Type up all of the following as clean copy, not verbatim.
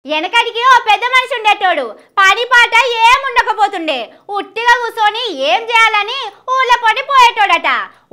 వెనకడికి ఓ పెద్ద మనిషి ఉండేటోడు. పని పాట ఏముండకపోతుండే. ఉట్టిగా కూర్చొని ఏం చేయాలని ఊళ్ళో పడి పోయేటోడట.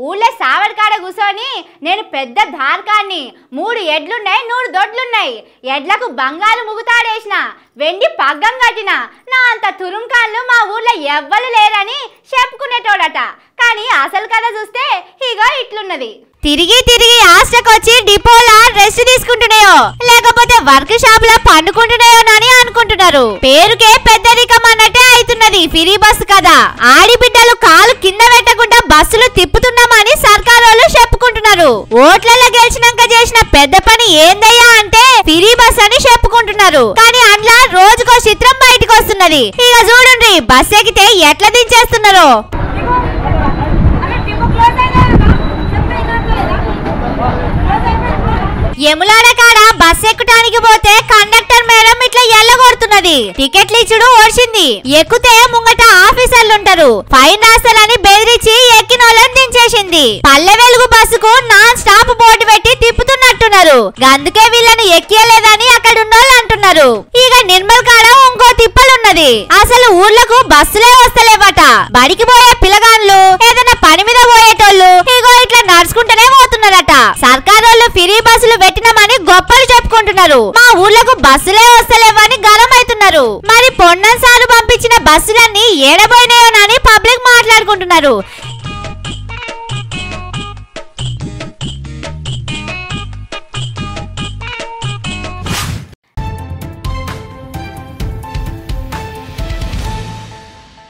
ఊళ్ళో సావడి కాడ కూర్చొని నేను పెద్ద ధార్కాన్ని, 3 ఎడ్లున్నాయి, 100 దొడ్లున్నాయి, ఎడ్లకు బంగారు ముగుతాడేసిన, వెండి పగ్గం కట్టిన, నా అంత తురుంకాళ్ళు మా ఊళ్ళో ఎవ్వరు లేరని చెప్పుకునేటోడట. కానీ అసలు కథ చూస్తే ఇగో ఇట్లున్నది. తిరిగి తిరిగి హాస్టల్కొచ్చి డిపోలా రెస్ట్ తీసుకుంటున్నాయో లేకపోతే వర్క్ షాప్ లా పండుకుంటున్నాయోనని అనుకుంటున్నారు. పేరుకే పెద్దరికం అన్నట్టే అవుతున్నది ఫ్రీ బస్సు కదా. ఆడిబిడ్డలు కాలు కింద పెట్టకుండా బస్సులు తిప్పుతున్నామని సర్కారోళ్ళు చెప్పుకుంటున్నారు. ఓట్లలో గెలిచినాక చేసిన పెద్ద పని ఏందయ్యా అంటే ఫ్రీ బస్ అని చెప్పుకుంటున్నారు. కానీ అందులో రోజుకో చిత్రం బయటకు వస్తున్నది. ఇక చూడండి బస్ ఎక్కితే ఎట్లా దించేస్తున్నారో. యములాడ కాడ బస్ ఎక్కుటానికి పోతే కండక్టర్ మేడం ఇట్లా ఎల్లగొడుతున్నది. టికెట్లు ఇచ్చుడు ఓడిచింది. ఎక్కుతే ముంగట ఆఫీసర్లు ఉంటారు, ఫైన్ రాస్తారని బెదిరించి ఎక్కినోళ్ళని దించేసింది. పల్లె వెలుగు బస్సుకు నాన్ స్టాప్ బోర్డు పెట్టి తిప్పుతున్నట్టున్నారు. అందుకే వీళ్ళని ఎక్కియలేదని అక్కడ ఉన్నోళ్ళు అంటున్నారు. ఇక నిర్మల్ కాడ ఇంకో తిప్పలున్నది. అసలు ఊర్లకు బస్సులే వస్తలేవట. బడికి పోయే పిల్లగాన్లు, ఏదైనా పని మీద పోయేటోళ్ళు ఇగో ఇట్లా నడుచుకుంటూనే పోతున్నారట. సర్కారోళ్ళు ఫ్రీ బస్సులు పెట్టినామని గొప్పలు చెప్పుకుంటున్నారు. మా ఊర్లకు బస్సులే వస్తలేవని గరం అవుతున్నారు. మరి పొన్నం సారు పంపించిన బస్సులన్నీ ఏడబోయినాయోనని పబ్లిక్ మాట్లాడుకుంటున్నారు.